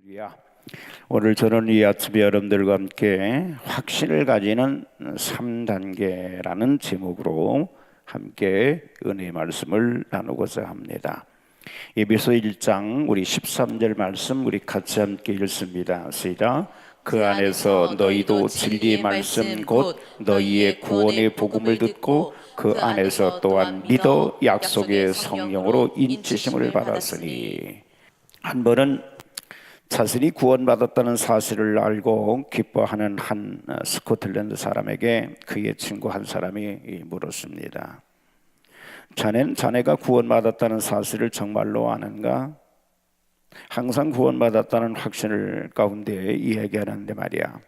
할렐루야. 오늘 저는 이 아침에 여러분들과 함께 확신을 가지는 3단계라는 제목으로 함께 은혜의 말씀을 나누고자 합니다. 에베소 1장 우리 13절 말씀 우리 같이 함께 읽습니다. 시작. 그 안에서 너희도 진리의 말씀 곧 너희의 구원의 복음을 듣고 그 안에서 또한 믿어 약속의 성령으로 인치심을 받았으니. 한 번은 자신이 구원받았다는 사실을 알고 기뻐하는 한 스코틀랜드 사람에게 그의 친구 한 사람이 물었습니다. 자네가 구원받았다는 사실을 정말로 아는가? 항상 구원받았다는 확신을 가운데 이야기하는데 말이야,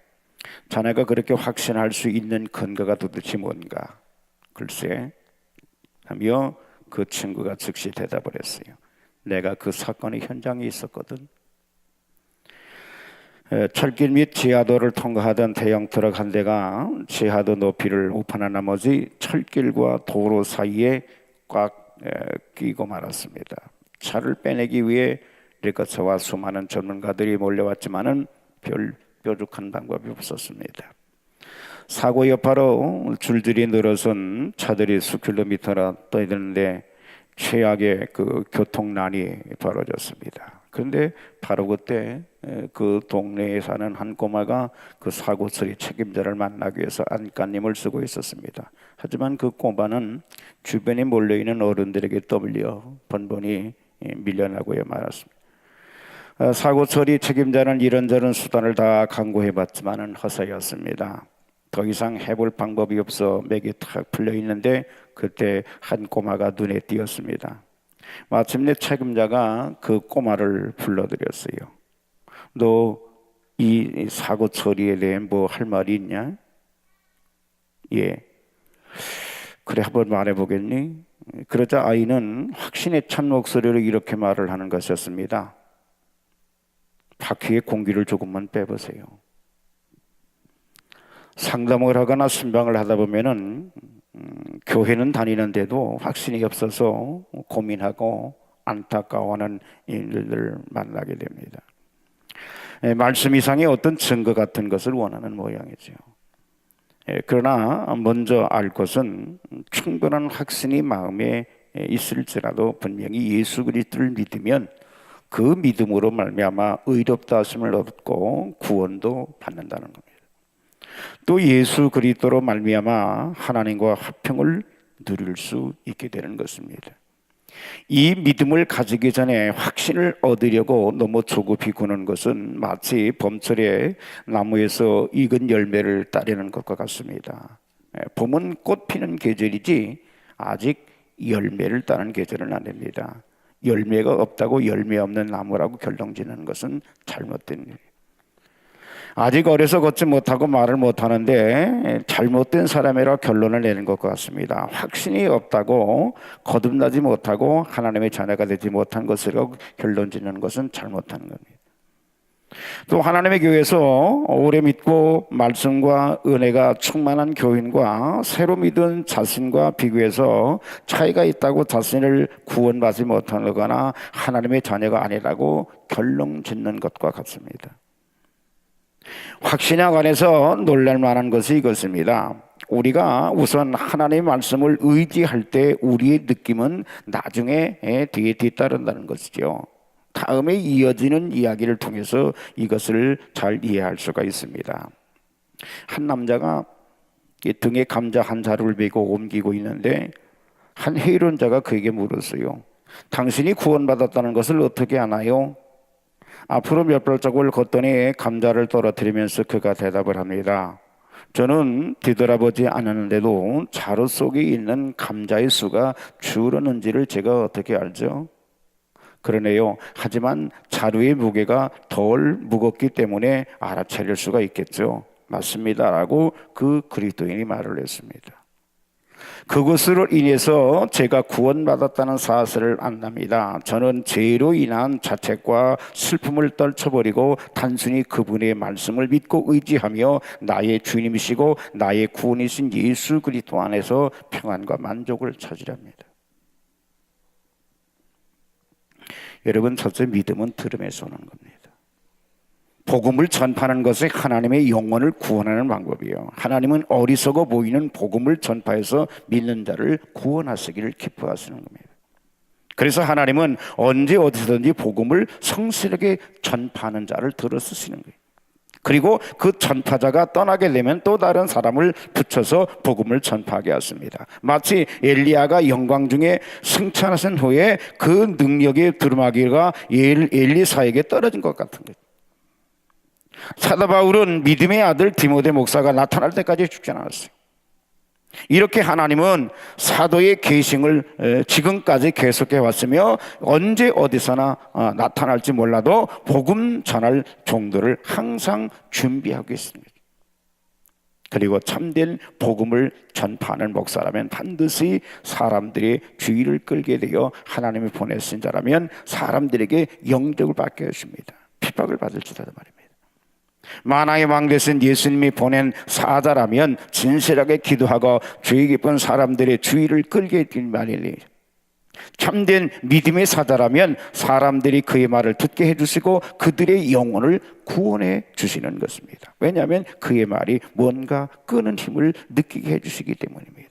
자네가 그렇게 확신할 수 있는 근거가 도대체 뭔가? 글쎄 하며 그 친구가 즉시 대답을 했어요. 내가 그 사건의 현장에 있었거든. 철길 및 지하도를 통과하던 대형 트럭 한 대가 지하도 높이를 오판한 나머지 철길과 도로 사이에 꽉 끼고 말았습니다. 차를 빼내기 위해 리커처와 수많은 전문가들이 몰려왔지만은 별 뾰족한 방법이 없었습니다. 사고 여파로 줄줄이 늘어선 차들이 수킬로미터나 떠있는데 최악의 그 교통난이 벌어졌습니다. 그런데 바로 그때 그 동네에 사는 한 꼬마가 그 사고 처리 책임자를 만나기 위해서 안간힘을 쓰고 있었습니다. 하지만 그 꼬마는 주변에 몰려있는 어른들에게 떠밀려 번번이 밀려나고야 말았습니다. 사고 처리 책임자는 이런저런 수단을 다 강구해봤지만은 허사였습니다. 더 이상 해볼 방법이 없어 맥이 탁 풀려 있는데 그때 한 꼬마가 눈에 띄었습니다. 마침내 책임자가 그 꼬마를 불러들였어요. 너 이 사고 처리에 대해 뭐 할 말이 있냐? 예. 그래, 한번 말해보겠니? 그러자 아이는 확신에 찬 목소리로 이렇게 말을 하는 것이었습니다. 바퀴에 공기를 조금만 빼보세요. 상담을 하거나 순방을 하다 보면은 교회는 다니는데도 확신이 없어서 고민하고 안타까워하는 일들을 만나게 됩니다. 말씀 이상의 어떤 증거 같은 것을 원하는 모양이죠. 그러나 먼저 알 것은 충분한 확신이 마음에 있을지라도 분명히 예수 그리스도를 믿으면 그 믿음으로 말미암아 의롭다 하심을 얻고 구원도 받는다는 겁니다. 또 예수 그리스도로 말미암아 하나님과 화평을 누릴 수 있게 되는 것입니다. 이 믿음을 가지기 전에 확신을 얻으려고 너무 조급히 구는 것은 마치 봄철에 나무에서 익은 열매를 따려는 것과 같습니다. 봄은 꽃 피는 계절이지 아직 열매를 따는 계절은 아닙니다. 열매가 없다고 열매 없는 나무라고 결론짓는 것은 잘못된 일이에요. 아직 어려서 걷지 못하고 말을 못하는데 잘못된 사람이라 결론을 내는 것 같습니다. 확신이 없다고 거듭나지 못하고 하나님의 자녀가 되지 못한 것으로 결론짓는 것은 잘못하는 겁니다. 또 하나님의 교회에서 오래 믿고 말씀과 은혜가 충만한 교인과 새로 믿은 자신과 비교해서 차이가 있다고 자신을 구원받지 못하거나 하나님의 자녀가 아니라고 결론짓는 것과 같습니다. 확신에 관해서 놀랄 만한 것이 이것입니다. 우리가 우선 하나님의 말씀을 의지할 때 우리의 느낌은 나중에 뒤에 뒤따른다는 것이죠. 다음에 이어지는 이야기를 통해서 이것을 잘 이해할 수가 있습니다. 한 남자가 등에 감자 한 자루를 메고 옮기고 있는데 한 회의론자가 그에게 물었어요. 당신이 구원받았다는 것을 어떻게 아나요? 앞으로 몇 발자국을 걷더니 감자를 떨어뜨리면서 그가 대답을 합니다. 저는 뒤돌아보지 않았는데도 자루 속에 있는 감자의 수가 줄었는지를 제가 어떻게 알죠? 그러네요. 하지만 자루의 무게가 덜 무겁기 때문에 알아차릴 수가 있겠죠. 맞습니다. 라고 그 그리스도인이 말을 했습니다. 그것으로 인해서 제가 구원받았다는 사실을 안답니다. 저는 죄로 인한 자책과 슬픔을 떨쳐버리고 단순히 그분의 말씀을 믿고 의지하며 나의 주님이시고 나의 구원이신 예수 그리스도 안에서 평안과 만족을 찾으렵니다. 여러분, 첫째 믿음은 들음에서 오는 겁니다. 복음을 전파하는 것이 하나님의 영혼을 구원하는 방법이에요. 하나님은 어리석어 보이는 복음을 전파해서 믿는 자를 구원하시기를 기뻐하시는 겁니다. 그래서 하나님은 언제 어디서든지 복음을 성실하게 전파하는 자를 들어 쓰시는 거예요. 그리고 그 전파자가 떠나게 되면 또 다른 사람을 붙여서 복음을 전파하게 하십니다. 마치 엘리야가 영광 중에 승천하신 후에 그 능력의 두루마기가 엘리사에게 떨어진 것 같은 거예요. 사도 바울은 믿음의 아들 디모데 목사가 나타날 때까지 죽지 않았어요. 이렇게 하나님은 사도의 계승을 지금까지 계속해 왔으며 언제 어디서나 나타날지 몰라도 복음 전할 종들을 항상 준비하고 있습니다. 그리고 참된 복음을 전파하는 목사라면 반드시 사람들의 주의를 끌게 되어 하나님이 보내신 자라면 사람들에게 영접을 받게 하십니다. 핍박을 받을지라도 말입니다. 만화의 왕 되신 예수님이 보낸 사자라면 진실하게 기도하고 주의 깊은 사람들의 주의를 끌게 될 말이니, 참된 믿음의 사자라면 사람들이 그의 말을 듣게 해주시고 그들의 영혼을 구원해 주시는 것입니다. 왜냐하면 그의 말이 뭔가 끄는 힘을 느끼게 해주시기 때문입니다.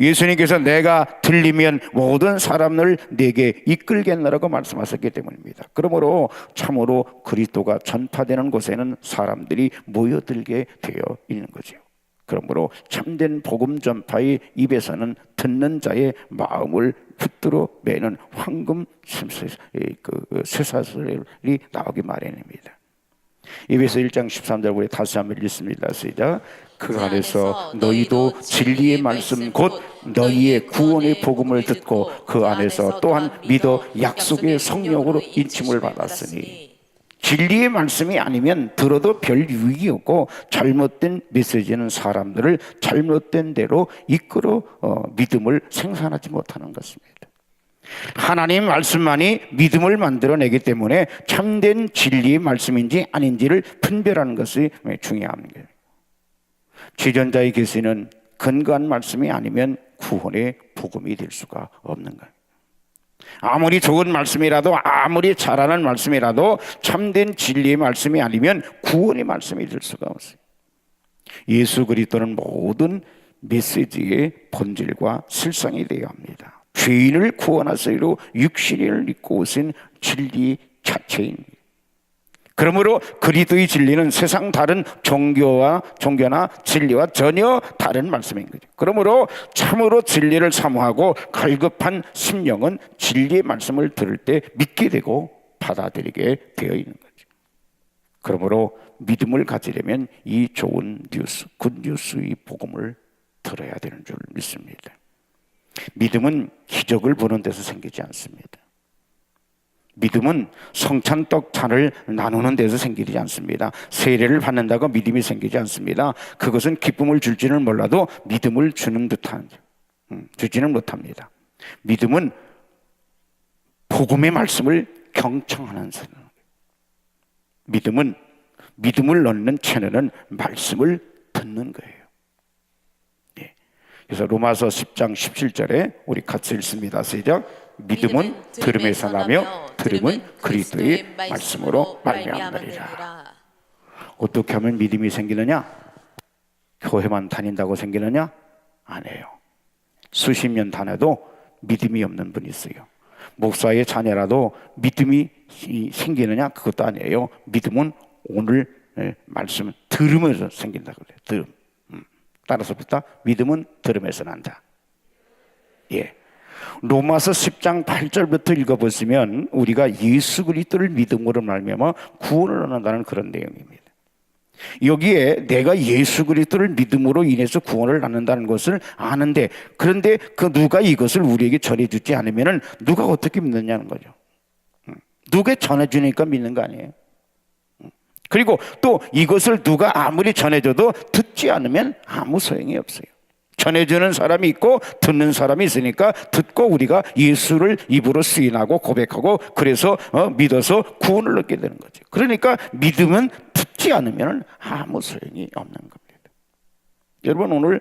예수님께서 내가 들리면 모든 사람을 내게 이끌겠노라고 말씀하셨기 때문입니다. 그러므로 참으로 그리스도가 전파되는 곳에는 사람들이 모여들게 되어 있는 거죠. 그러므로 참된 복음 전파의 입에서는 듣는 자의 마음을 붙들어 매는 황금 쇠사슬이 나오기 마련입니다. 에베소 1장 13절 우리 다시 한번 읽습니다. 시작. 그 안에서 너희도 진리의 말씀 곧 너희의 구원의 복음을 듣고 그 안에서 또한 믿어 약속의 성령으로 인침을 받았으니, 진리의 말씀이 아니면 들어도 별 유익이 없고 잘못된 메시지는 사람들을 잘못된 대로 이끌어 믿음을 생산하지 못하는 것입니다. 하나님 말씀만이 믿음을 만들어내기 때문에 참된 진리의 말씀인지 아닌지를 분별하는 것이 중요합니다. 지존자의 계시는 근거한 말씀이 아니면 구원의 복음이 될 수가 없는 거예요. 아무리 좋은 말씀이라도 아무리 잘하는 말씀이라도 참된 진리의 말씀이 아니면 구원의 말씀이 될 수가 없어요. 예수 그리스도는 모든 메시지의 본질과 실상이 되어야 합니다. 죄인을 구원하시기로 육신을 입고 오신 진리 자체입니다. 그러므로 그리스도의 진리는 세상 다른 종교나 진리와 전혀 다른 말씀인 거죠. 그러므로 참으로 진리를 사모하고 갈급한 심령은 진리의 말씀을 들을 때 믿게 되고 받아들이게 되어 있는 거죠. 그러므로 믿음을 가지려면 이 좋은 뉴스, 굿뉴스의 복음을 들어야 되는 줄 믿습니다. 믿음은 기적을 보는 데서 생기지 않습니다. 믿음은 성찬떡 잔을 나누는 데서 생기지 않습니다. 세례를 받는다고 믿음이 생기지 않습니다. 그것은 기쁨을 줄지는 몰라도 믿음을 주지는 못합니다. 믿음은 복음의 말씀을 경청하는 채널. 믿음은 믿음을 넣는 채널은 말씀을 듣는 거예요. 그래서 로마서 10장 17절에 우리 같이 읽습니다. 시작. 믿음은 들음에서 나며 들음은 그리스도의 말씀으로 말미암느니라. 어떻게 하면 믿음이 생기느냐? 교회만 다닌다고 생기느냐? 아니에요. 수십 년 다녀도 믿음이 없는 분이 있어요. 목사의 자녀라도 믿음이 생기느냐? 그것도 아니에요. 믿음은 오늘 말씀 들으면서 생긴다고 그래요. 들음. 따라서부터 믿음은 들음에서 난다. 예. 로마서 10장 8절부터 읽어보시면 우리가 예수 그리스도를 믿음으로 말미암아 구원을 얻는다는 그런 내용입니다. 여기에 내가 예수 그리스도를 믿음으로 인해서 구원을 얻는다는 것을 아는데, 그런데 그 누가 이것을 우리에게 전해주지 않으면 누가 어떻게 믿느냐는 거죠. 누가 전해주니까 믿는 거 아니에요. 그리고 또 이것을 누가 아무리 전해줘도 듣지 않으면 아무 소용이 없어요. 전해주는 사람이 있고 듣는 사람이 있으니까 듣고 우리가 예수를 입으로 시인하고 고백하고 그래서 믿어서 구원을 얻게 되는 거죠. 그러니까 믿음은 듣지 않으면 아무 소용이 없는 겁니다. 여러분 오늘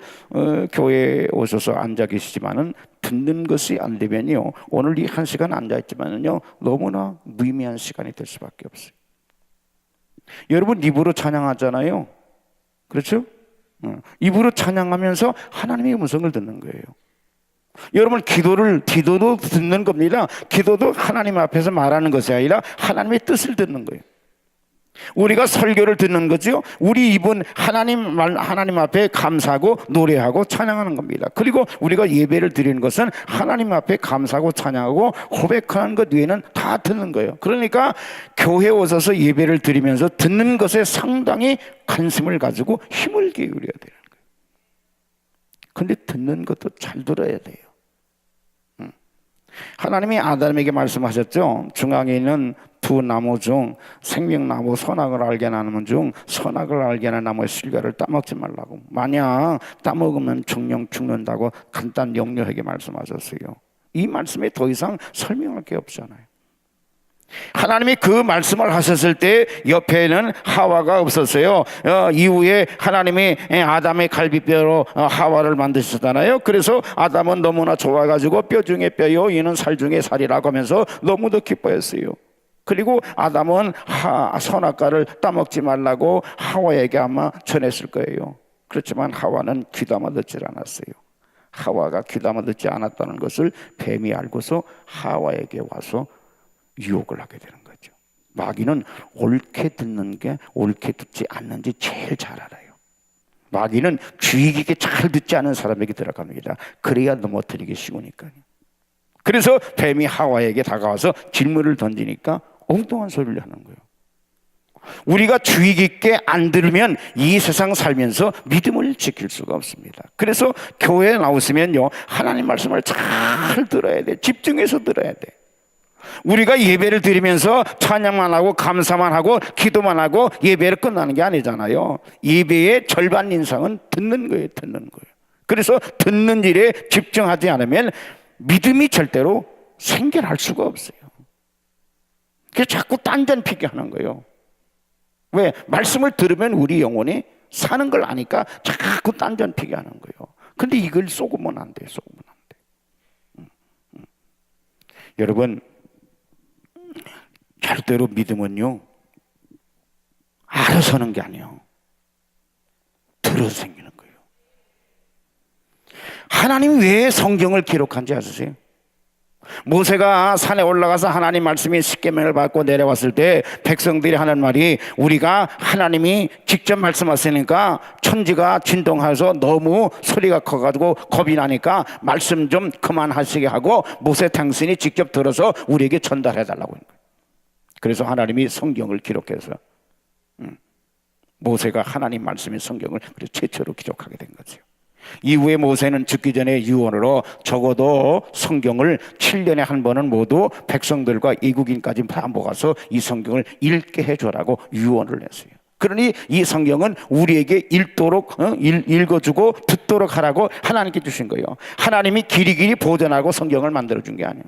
교회에 오셔서 앉아 계시지만은 듣는 것이 안 되면요, 오늘 이 한 시간 앉아 있지만은요 너무나 무의미한 시간이 될 수밖에 없어요. 여러분 입으로 찬양하잖아요. 그렇죠? 입으로 찬양하면서 하나님의 음성을 듣는 거예요. 여러분 기도도 듣는 겁니다. 기도도 하나님 앞에서 말하는 것이 아니라 하나님의 뜻을 듣는 거예요. 우리가 설교를 듣는 거죠. 우리 입은 하나님 앞에 감사하고 노래하고 찬양하는 겁니다. 그리고 우리가 예배를 드리는 것은 하나님 앞에 감사하고 찬양하고 고백하는 것 외에는 다 듣는 거예요. 그러니까 교회에 오셔서 예배를 드리면서 듣는 것에 상당히 관심을 가지고 힘을 기울여야 되는 거예요. 근데 듣는 것도 잘 들어야 돼요. 하나님이 아담에게 말씀하셨죠. 중앙에 있는 두 나무 중 생명나무 선악을 알게 하는 나무 중 선악을 알게 하는 나무의 실과를 따먹지 말라고. 만약 따먹으면 정령 죽는다고 간단 명료하게 말씀하셨어요. 이 말씀에 더 이상 설명할 게 없잖아요. 하나님이 그 말씀을 하셨을 때 옆에는 하와가 없었어요. 이후에 하나님이 아담의 갈비뼈로 하와를 만드셨잖아요. 그래서 아담은 너무나 좋아가지고 뼈 중에 뼈요 이는 살 중에 살이라고 하면서 너무도 기뻐했어요. 그리고 아담은 선악과를 따먹지 말라고 하와에게 아마 전했을 거예요. 그렇지만 하와는 귀담아 듣질 않았어요. 하와가 귀담아 듣지 않았다는 것을 뱀이 알고서 하와에게 와서 유혹을 하게 되는 거죠. 마귀는 옳게 듣는 게 옳게 듣지 않는지 제일 잘 알아요. 마귀는 귀 깊게 잘 듣지 않은 사람에게 들어갑니다. 그래야 넘어뜨리기 쉬우니까요. 그래서 뱀이 하와에게 다가와서 질문을 던지니까 엉뚱한 소리를 하는 거예요. 우리가 주의 깊게 안 들으면 이 세상 살면서 믿음을 지킬 수가 없습니다. 그래서 교회에 나오시면요, 하나님 말씀을 잘 들어야 돼. 집중해서 들어야 돼. 우리가 예배를 드리면서 찬양만 하고 감사만 하고 기도만 하고 예배를 끝나는 게 아니잖아요. 예배의 절반 인상은 듣는 거예요. 그래서 듣는 일에 집중하지 않으면 믿음이 절대로 생겨날 수가 없어요. 그래서 자꾸 딴전피게 하는 거예요. 왜? 말씀을 들으면 우리 영혼이 사는 걸 아니까 자꾸 딴전피게 하는 거예요. 근데 이걸 속으면 안 돼요. 여러분, 절대로 믿음은요, 알아서 하는 게 아니에요. 들어서 생기는 거예요. 하나님이 왜 성경을 기록한지 아세요? 모세가 산에 올라가서 하나님 말씀이 십계명을 받고 내려왔을 때 백성들이 하는 말이, 우리가 하나님이 직접 말씀하시니까 천지가 진동해서 너무 소리가 커가지고 겁이 나니까 말씀 좀 그만하시게 하고 모세 당신이 직접 들어서 우리에게 전달해달라고 하는 거예요. 그래서 하나님이 성경을 기록해서 모세가 하나님 말씀의 성경을 최초로 기록하게 된 거죠. 이후에 모세는 죽기 전에 유언으로 적어도 성경을 7년에 한 번은 모두 백성들과 이국인까지 다 모아서 이 성경을 읽게 해줘라고 유언을 했어요. 그러니 이 성경은 우리에게 읽어주고 듣도록 하라고 하나님께 주신 거예요. 하나님이 길이길이 보존하고 성경을 만들어준 게 아니에요.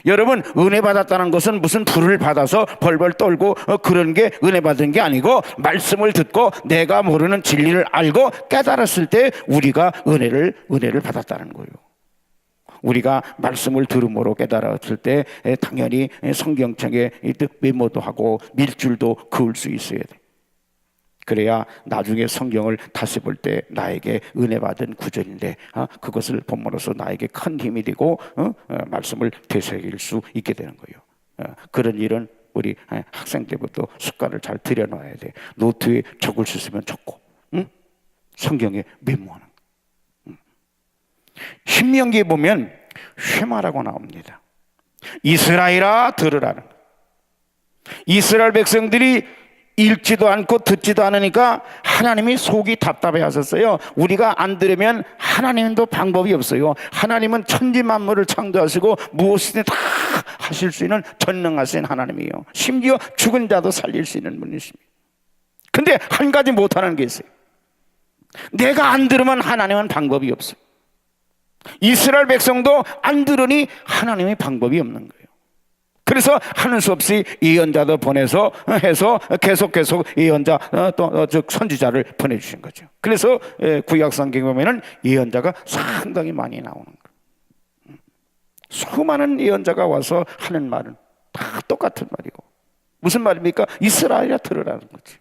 여러분, 은혜 받았다는 것은 무슨 불을 받아서 벌벌 떨고 그런 게 은혜 받은 게 아니고, 말씀을 듣고 내가 모르는 진리를 알고 깨달았을 때 우리가 은혜를 받았다는 거예요. 우리가 말씀을 들음으로 깨달았을 때 당연히 성경책에 메모도 하고 밀줄도 그을 수 있어야 돼. 그래야 나중에 성경을 다시 볼 때 나에게 은혜 받은 구절인데 그것을 본문으로서 나에게 큰 힘이 되고 말씀을 되새길 수 있게 되는 거예요. 그런 일은 우리 학생 때부터 습관을 잘 들여놔야 돼. 노트에 적을 수 있으면 적고, 성경에 메모하는. 신명기에 보면 쉐마라고 나옵니다. 이스라엘아 들으라는. 이스라엘 백성들이 읽지도 않고 듣지도 않으니까 하나님이 속이 답답해 하셨어요. 우리가 안 들으면 하나님도 방법이 없어요. 하나님은 천지 만물을 창조하시고 무엇이든 다 하실 수 있는 전능하신 하나님이에요. 심지어 죽은 자도 살릴 수 있는 분이십니다. 근데 한 가지 못하는 게 있어요. 내가 안 들으면 하나님은 방법이 없어요. 이스라엘 백성도 안 들으니 하나님의 방법이 없는 거예요. 그래서 하는 수 없이 예언자도 보내서 해서 계속 예언자 즉 선지자를 보내주신 거죠. 그래서 구약성경에 보면은 예언자가 상당히 많이 나오는 거예요. 수많은 예언자가 와서 하는 말은 다 똑같은 말이고, 무슨 말입니까? 이스라엘아 들으라는 거지.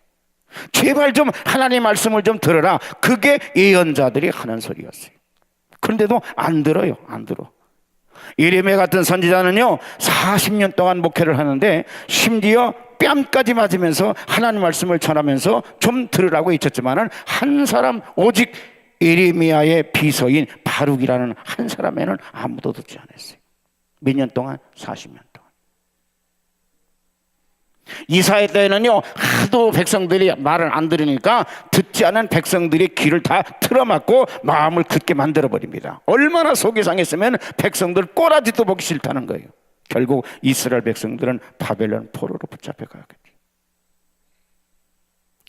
제발 좀 하나님 말씀을 좀 들어라. 그게 예언자들이 하는 소리였어요. 그런데도 안 들어요. 안 들어. 예레미야 같은 선지자는요 40년 동안 목회를 하는데 심지어 뺨까지 맞으면서 하나님 말씀을 전하면서 좀 들으라고 외쳤지만은 한 사람, 오직 예레미야의 비서인 바룩이라는 한 사람에는 아무도 듣지 않았어요. 몇 년 동안? 40년 동안. 이사야 때는요 하도 백성들이 말을 안 들으니까 듣지 않은 백성들의 귀를 다 틀어막고 마음을 굳게 만들어 버립니다. 얼마나 속이 상했으면 백성들 꼬라지도 보기 싫다는 거예요. 결국 이스라엘 백성들은 바벨론 포로로 붙잡혀 가겠죠.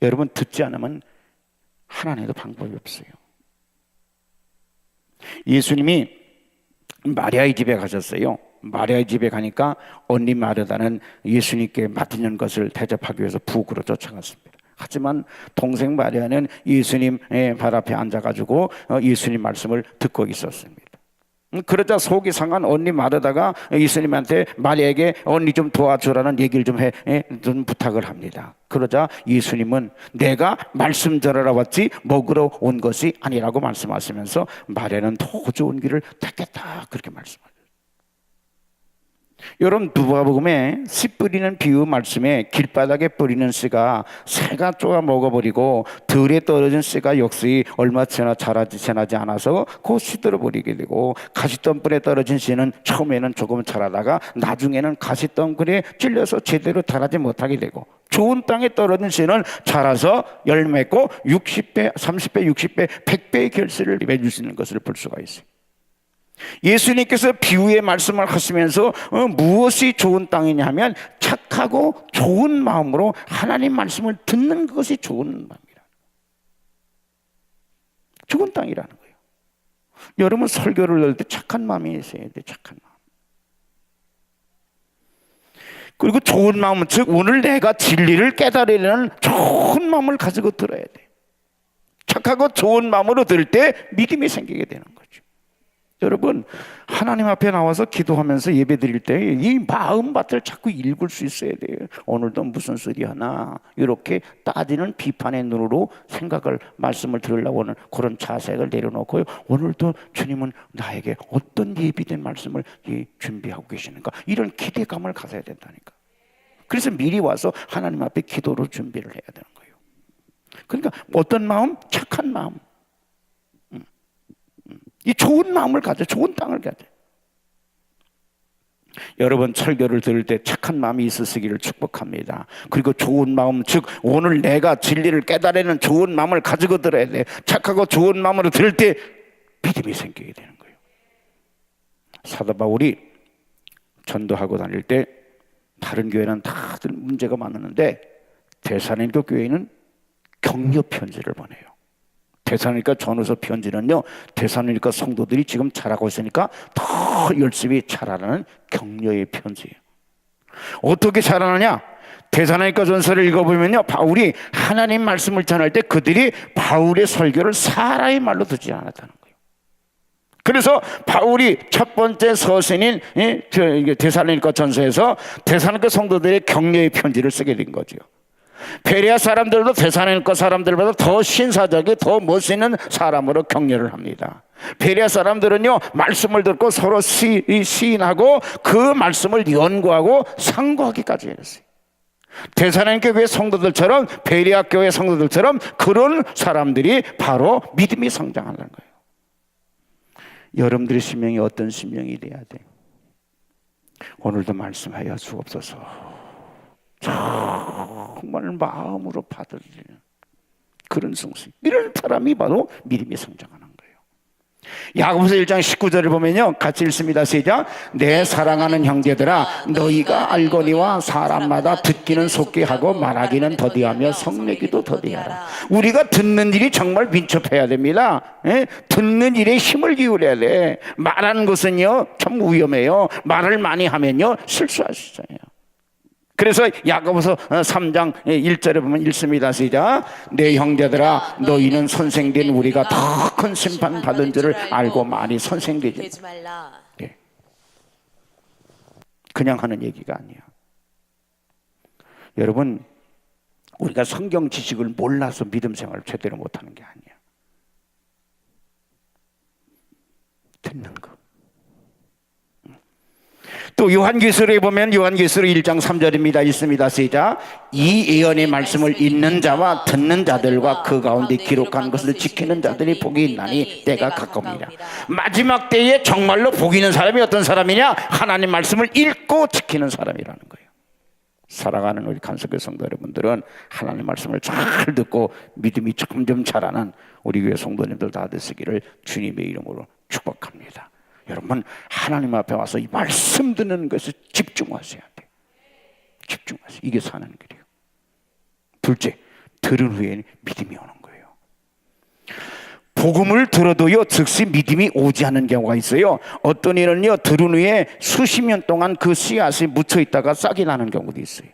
여러분, 듣지 않으면 하나님도 방법이 없어요. 예수님이 마리아의 집에 가셨어요. 마리아의 집에 가니까 언니 마르다는 예수님께 맡은 것을 대접하기 위해서 북으로 쫓아갔습니다. 하지만 동생 마리아는 예수님의 발 앞에 앉아가지고 예수님 말씀을 듣고 있었습니다. 그러자 속이 상한 언니 마르다가 예수님한테 마리아에게 언니 좀 도와주라는 얘기를 좀 부탁을 합니다. 그러자 예수님은 내가 말씀 전하러 왔지 먹으러 온 것이 아니라고 말씀하시면서 마리아는 더 좋은 길을 택했다, 그렇게 말씀하셨어요. 여러분, 누가복음에 씨 뿌리는 비유 말씀에 길바닥에 뿌리는 씨가 새가 쪼아 먹어버리고 들에 떨어진 씨가 역시 얼마 자라지 않아서 곧 시들어 버리게 되고, 가시덤불에 떨어진 씨는 처음에는 조금 자라다가 나중에는 가시덤불에 찔려서 제대로 자라지 못하게 되고, 좋은 땅에 떨어진 씨는 자라서 열 맺고 60배, 30배, 60배, 100배의 결실을 맺을 수 있는 것을 볼 수가 있어요. 예수님께서 비유의 말씀을 하시면서 무엇이 좋은 땅이냐 하면 착하고 좋은 마음으로 하나님 말씀을 듣는 것이 좋은 마음이라, 좋은 땅이라는 거예요. 여러분, 설교를 할 때 착한 마음이 있어야 돼. 착한 마음. 그리고 좋은 마음은, 즉 오늘 내가 진리를 깨달으려는 좋은 마음을 가지고 들어야 돼. 착하고 좋은 마음으로 들을 때 믿음이 생기게 되는 거죠. 여러분, 하나님 앞에 나와서 기도하면서 예배 드릴 때 이 마음밭을 자꾸 읽을 수 있어야 돼요. 오늘도 무슨 소리 하나, 이렇게 따지는 비판의 눈으로 생각을, 말씀을 들으려고 하는 그런 자세를 내려놓고요, 오늘도 주님은 나에게 어떤 예비된 말씀을 준비하고 계시는가, 이런 기대감을 가져야 된다니까. 그래서 미리 와서 하나님 앞에 기도로 준비를 해야 되는 거예요. 그러니까 어떤 마음? 착한 마음. 이 좋은 마음을 가져, 좋은 땅을 가져. 여러분, 설교를 들을 때 착한 마음이 있으시기를 축복합니다. 그리고 좋은 마음, 즉 오늘 내가 진리를 깨달으는 좋은 마음을 가지고 들어야 돼. 착하고 좋은 마음으로 들을 때 믿음이 생기게 되는 거예요. 사도 바울이 전도하고 다닐 때 다른 교회는 다들 문제가 많았는데 데살로니가 교회는 격려 편지를 보내요. 데살로니가 전후서 편지는요, 데살로니가 성도들이 지금 잘하고 있으니까 더 열심히 잘하라는 격려의 편지예요. 어떻게 잘하느냐? 데살로니가 전서를 읽어보면요, 바울이 하나님 말씀을 전할 때 그들이 바울의 설교를 사람의 말로 듣지 않았다는 거예요. 그래서 바울이 첫 번째 서신인 데살로니가 전서에서 데살로니가 성도들의 격려의 편지를 쓰게 된 거죠. 베레아 사람들도 데살로니가 사람들보다 더 신사적이, 더 멋있는 사람으로 격려를 합니다. 베레아 사람들은요, 말씀을 듣고 서로 시인하고 그 말씀을 연구하고 상고하기까지 했어요. 데살로니가 교회 성도들처럼, 베레아 교회 성도들처럼 그런 사람들이 바로 믿음이 성장하는 거예요. 여러분들의 신명이 어떤 신명이 돼야 돼? 오늘도 말씀하여 주옵소서. 정말 마음으로 받아들이는 그런 성실, 이런 사람이 바로 믿음이 성장하는 거예요. 야고보서 1장 19절을 보면요, 같이 읽습니다. 시작. 내 사랑하는 형제들아, 너희가 알거니와 사람마다 듣기는 속히 하고 말하기는 더디하며 성내기도 더디하라. 우리가 듣는 일이 정말 민첩해야 됩니다. 듣는 일에 힘을 기울여야 돼. 말하는 것은요 참 위험해요. 말을 많이 하면요 실수할 수 있어요. 그래서 야고보서 3장 1절에 보면 읽습니다. 시작. 내 형제들아, 너희는 선생된 우리가 더 큰 심판 받은 줄을 알고 많이 선생되지 말라. 그냥 하는 얘기가 아니야. 여러분, 우리가 성경 지식을 몰라서 믿음 생활을 제대로 못하는 게 아니야. 듣는 거. 또 요한계시록에 보면 요한계시록 1장 3절입니다. 있습니다. 시작. 이 예언의 말씀을 읽는 자와 듣는 자들과 그 가운데 기록한 것을 지키는 자들이 복이 있나니 때가 가까웁니다. 마지막 때에 정말로 복 있는 사람이 어떤 사람이냐? 하나님 말씀을 읽고 지키는 사람이라는 거예요. 살아가는 우리 간석교 성도 여러분들은 하나님 말씀을 잘 듣고 믿음이 점점 자라는 우리 교회 성도님들 다 되시기를 주님의 이름으로 축복합니다. 여러분, 하나님 앞에 와서 이 말씀 듣는 것에 집중하셔야 돼요. 집중하세요. 이게 사는 길이에요. 둘째, 들은 후에 믿음이 오는 거예요. 복음을 들어도요 즉시 믿음이 오지 않는 경우가 있어요. 어떤 이는요 들은 후에 수십 년 동안 그 씨앗이 묻혀 있다가 싹이 나는 경우도 있어요.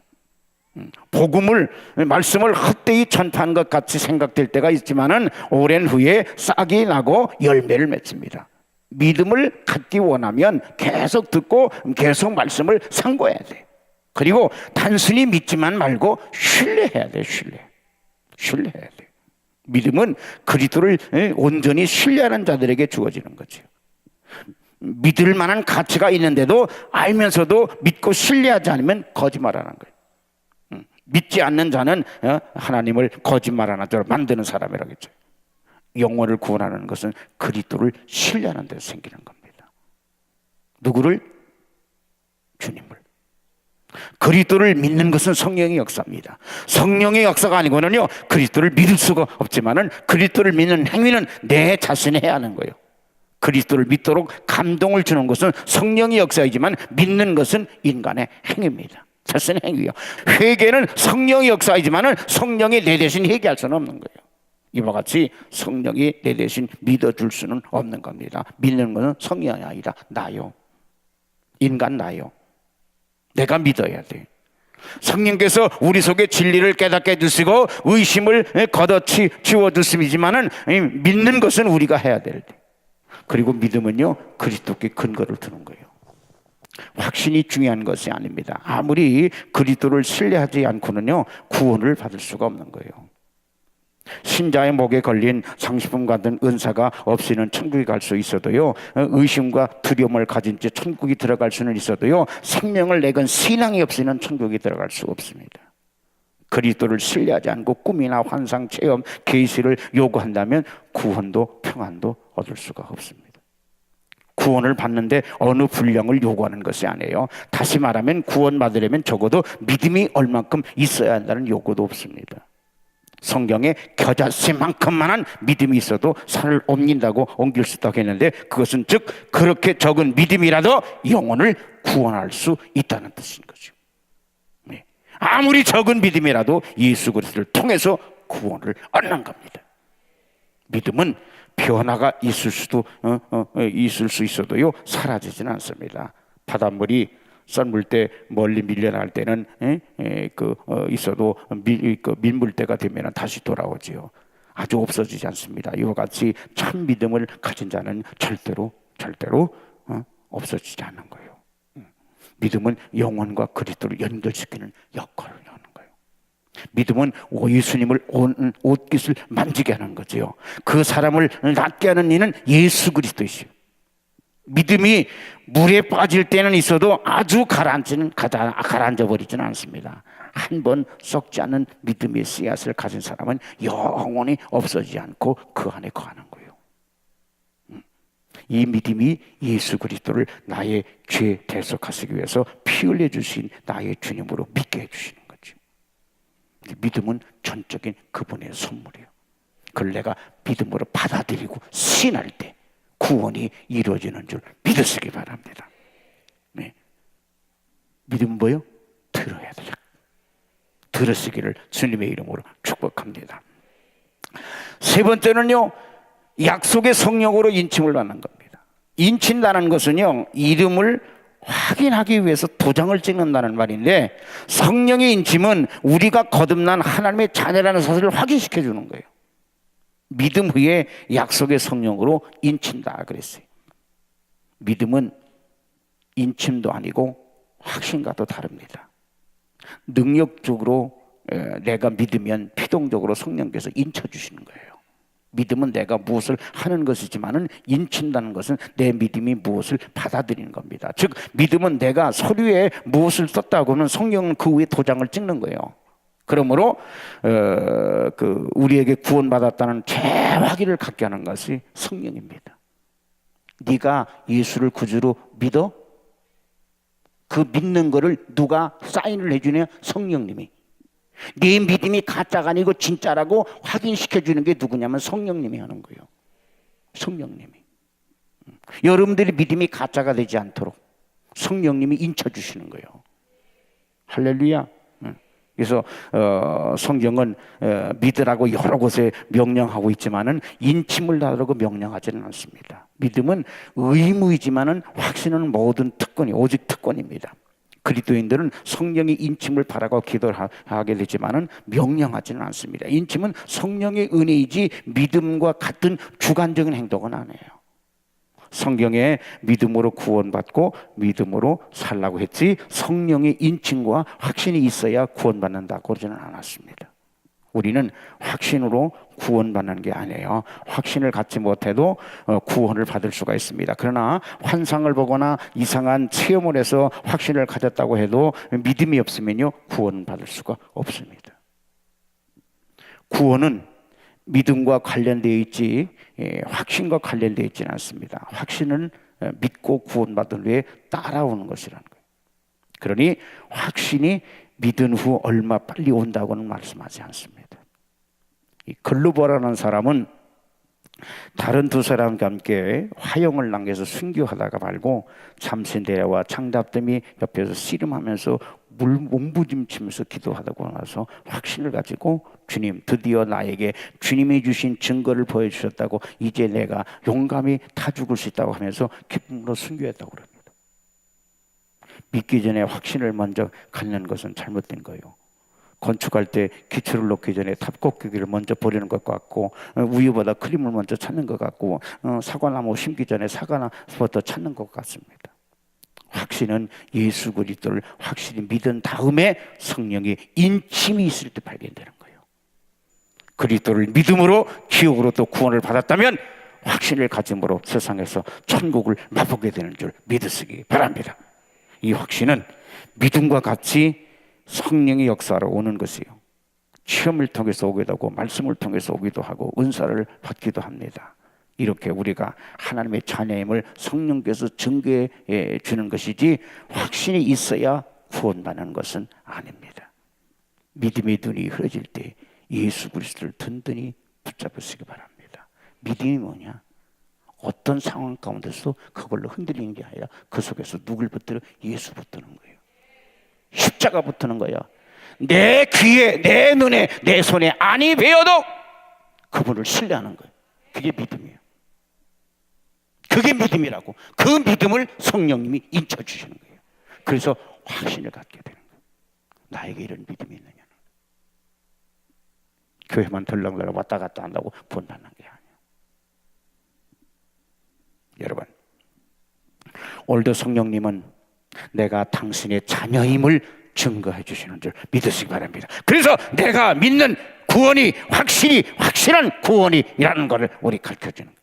복음을, 말씀을 헛되이 전파한 것 같이 생각될 때가 있지만은 오랜 후에 싹이 나고 열매를 맺습니다. 믿음을 갖기 원하면 계속 듣고 계속 말씀을 상고해야 돼. 그리고 단순히 믿지만 말고 신뢰해야 돼. 신뢰해야 돼. 믿음은 그리스도를 온전히 신뢰하는 자들에게 주어지는 거죠. 믿을 만한 가치가 있는데도 알면서도 믿고 신뢰하지 않으면 거짓말하는 거예요. 믿지 않는 자는 하나님을 거짓말하는 자로 만드는 사람이라고 했죠. 영혼을 구원하는 것은 그리스도를 신뢰하는 데서 생기는 겁니다. 누구를? 주님을. 그리스도를 믿는 것은 성령의 역사입니다. 성령의 역사가 아니고는요 그리스도를 믿을 수가 없지만은 그리스도를 믿는 행위는 내 자신이 해야 하는 거예요. 그리스도를 믿도록 감동을 주는 것은 성령의 역사이지만 믿는 것은 인간의 행위입니다. 자신의 행위요. 회개는 성령의 역사이지만은 성령이 내 대신 회개할 수는 없는 거예요. 이와 같이 성령이 내 대신 믿어줄 수는 없는 겁니다. 믿는 것은 성령이 아니라 나요. 인간 나요. 내가 믿어야 돼. 성령께서 우리 속에 진리를 깨닫게 해주시고 의심을 걷어치 지워주심이지만은 믿는 것은 우리가 해야 될 때. 그리고 믿음은요 그리스도께 근거를 두는 거예요. 확신이 중요한 것이 아닙니다. 아무리 그리스도를 신뢰하지 않고는요 구원을 받을 수가 없는 거예요. 신자의 목에 걸린 상식품 같은 은사가 없이는 천국에 갈 수 있어도요 의심과 두려움을 가진 채 천국에 들어갈 수는 있어도요 생명을 내건 신앙이 없이는 천국에 들어갈 수 없습니다. 그리스도를 신뢰하지 않고 꿈이나 환상, 체험, 계시를 요구한다면 구원도 평안도 얻을 수가 없습니다. 구원을 받는데 어느 분량을 요구하는 것이 아니에요. 다시 말하면 구원 받으려면 적어도 믿음이 얼만큼 있어야 한다는 요구도 없습니다. 성경에 겨자씨만큼만한 믿음이 있어도 산을 옮길 수 있다고 했는데 그것은 즉 그렇게 적은 믿음이라도 영혼을 구원할 수 있다는 뜻인 거죠. 아무리 적은 믿음이라도 예수 그리스도를 통해서 구원을 얻는 겁니다. 믿음은 변화가 있을 수 있어도요 사라지지는 않습니다. 바닷물이 썰물 때 멀리 밀려날 때는 있어도 밀물때가 되면 다시 돌아오지요. 아주 없어지지 않습니다. 이와 같이 참 믿음을 가진 자는 절대로 없어지지 않는 거예요. 믿음은 영혼과 그리스도를 연결시키는 역할을 하는 거예요. 믿음은 예수님을 옷깃을 만지게 하는 거죠. 그 사람을 낫게 하는 이는 예수 그리스도이시오. 믿음이 물에 빠질 때는 있어도 아주 가라앉아 버리지는 않습니다. 한 번 썩지 않는 믿음의 씨앗을 가진 사람은 영원히 없어지지 않고 그 안에 거하는 거예요. 이 믿음이 예수 그리스도를 나의 죄 대속하시기 위해서 피 흘려 주신 나의 주님으로 믿게 해주시는 거죠. 믿음은 전적인 그분의 선물이에요. 그걸 내가 믿음으로 받아들이고 신할 때 구원이 이루어지는 줄 믿으시기 바랍니다. 네. 믿음은 뭐요? 들어야 돼요. 들으시기를 주님의 이름으로 축복합니다. 세 번째는요, 약속의 성령으로 인침을 받는 겁니다. 인친다는 것은요, 이름을 확인하기 위해서 도장을 찍는다는 말인데, 성령의 인침은 우리가 거듭난 하나님의 자녀라는 사실을 확인시켜 주는 거예요. 믿음 후에 약속의 성령으로 인친다 그랬어요. 믿음은 인침도 아니고 확신과도 다릅니다. 능력적으로 내가 믿으면 피동적으로 성령께서 인쳐주시는 거예요. 믿음은 내가 무엇을 하는 것이지만은 인친다는 것은 내 믿음이 무엇을 받아들이는 겁니다. 즉 믿음은 내가 서류에 무엇을 썼다고 하면 성령은 그 위에 도장을 찍는 거예요. 그러므로 우리에게 구원받았다는 재확인을 갖게 하는 것이 성령입니다. 네가 예수를 구주로 믿어? 그 믿는 거를 누가 사인을 해주냐? 성령님이. 네 믿음이 가짜가 아니고 진짜라고 확인시켜 주는 게 누구냐면 성령님이 하는 거예요. 성령님이. 여러분들의 믿음이 가짜가 되지 않도록 성령님이 인쳐 주시는 거예요. 할렐루야. 그래서 성경은 믿으라고 여러 곳에 명령하고 있지만은 인침을 하라고 명령하지는 않습니다. 믿음은 의무이지만은 확신은 모든 특권이 오직 특권입니다. 그리스도인들은 성령의 인침을 바라고 기도를 하게 되지만은 명령하지는 않습니다. 인침은 성령의 은혜이지 믿음과 같은 주관적인 행동은 아니에요. 성경에 믿음으로 구원받고 믿음으로 살라고 했지 성령의 인침과 확신이 있어야 구원받는다고 그러지는 않았습니다. 우리는 확신으로 구원받는 게 아니에요. 확신을 갖지 못해도 구원을 받을 수가 있습니다. 그러나 환상을 보거나 이상한 체험을 해서 확신을 가졌다고 해도 믿음이 없으면요 구원을 받을 수가 없습니다. 구원은 믿음과 관련되어 있지 확신과 관련되어 있지는 않습니다. 확신은 믿고 구원받은 후에 따라오는 것이라는 거예요. 그러니 확신이 믿은 후 얼마 빨리 온다고는 말씀하지 않습니다. 이 글루버라는 사람은 다른 두 사람과 함께 화형을 당겨서 순교하다가 말고 참신대와 창답됨이 옆에서 씨름하면서 몸부림치면서 기도하다고 나서 확신을 가지고 주님 드디어 나에게 주님이 주신 증거를 보여주셨다고 이제 내가 용감히 타 죽을 수 있다고 하면서 기쁨으로 순교했다고 그럽니다. 믿기 전에 확신을 먼저 갖는 것은 잘못된 거예요. 건축할 때 기초를 놓기 전에 탑곡기를 먼저 버리는 것 같고 우유보다 크림을 먼저 찾는 것 같고 사과나무 심기 전에 사과나무부터 찾는 것 같습니다. 확신은 예수 그리스도를 확실히 믿은 다음에 성령의 인침이 있을 때 발견되는 거예요. 그리스도를 믿음으로 기억으로 또 구원을 받았다면 확신을 가짐으로 세상에서 천국을 맛보게 되는 줄 믿으시기 바랍니다. 이 확신은 믿음과 같이 성령의 역사로 오는 것이요 시험을 통해서 오기도 하고 말씀을 통해서 오기도 하고 은사를 받기도 합니다. 이렇게 우리가 하나님의 자녀임을 성령께서 증거해 주는 것이지 확신이 있어야 구원받는 것은 아닙니다. 믿음의 눈이 흐려질 때 예수 그리스도를 든든히 붙잡으시기 바랍니다. 믿음이 뭐냐? 어떤 상황 가운데서 그걸로 흔들리는 게 아니라 그 속에서 누굴 붙들어? 예수 붙드는 거예요. 십자가 붙드는 거예요. 내 귀에, 내 눈에, 내 손에 안이 베어도 그분을 신뢰하는 거예요. 그게 믿음이에요. 그게 믿음이라고. 그 믿음을 성령님이 인쳐주시는 거예요. 그래서 확신을 갖게 되는 거예요. 나에게 이런 믿음이 있느냐. 교회만 덜렁덜렁 왔다 갔다 한다고 구원받는 게 아니에요. 여러분, 오늘도 성령님은 내가 당신의 자녀임을 증거해 주시는 줄 믿으시기 바랍니다. 그래서 내가 믿는 구원이 확실한 구원이라는 것을 우리 가르쳐주는 거예요.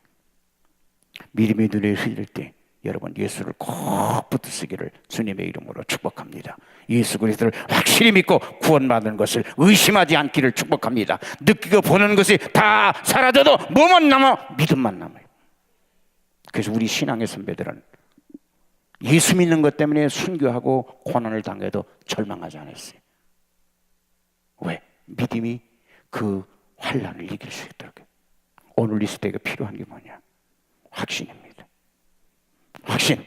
믿음의 눈에 흘릴 때 여러분 예수를 꼭 붙드시기를 주님의 이름으로 축복합니다. 예수 그리스도를 확실히 믿고 구원받는 것을 의심하지 않기를 축복합니다. 느끼고 보는 것이 다 사라져도 뭐만 남아? 믿음만 남아요. 그래서 우리 신앙의 선배들은 예수 믿는 것 때문에 순교하고 고난을 당해도 절망하지 않았어요. 왜? 믿음이 그 환난을 이길 수 있도록. 오늘 이 시대가 필요한 게 뭐냐? 확신입니다. 확신.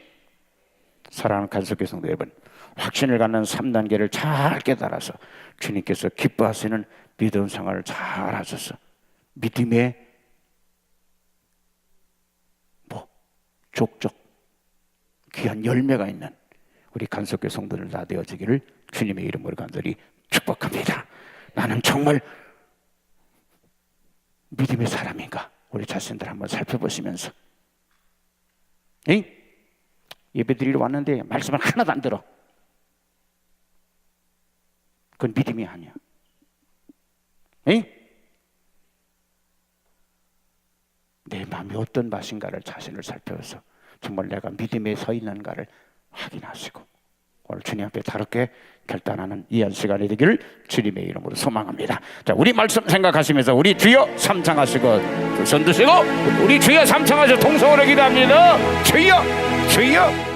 사랑하는 간섭교 성도 여러분, 확신을 갖는 3단계를 잘 깨달아서 주님께서 기뻐하시는 믿음 생활을 잘 하셔서 믿음의 족적 귀한 열매가 있는 우리 간섭교 성도들 다 되어지기를 주님의 이름으로 간절히 축복합니다. 나는 정말 믿음의 사람인가? 우리 자신들 한번 살펴보시면서 예배 드리러 왔는데 말씀을 하나도 안 들어. 그건 믿음이 아니야. 에이? 내 마음이 어떤 맛인가를 자신을 살펴서 정말 내가 믿음에 서 있는가를 확인하시고 오늘 주님 앞에 다르게 결단하는 이한 시간이 되기를 주님의 이름으로 소망합니다. 자, 우리 말씀 생각하시면서 우리 주여 삼창하시고 두 손 드시고 우리 주여 삼창하시고 동성으로 기도합니다. 주여 주여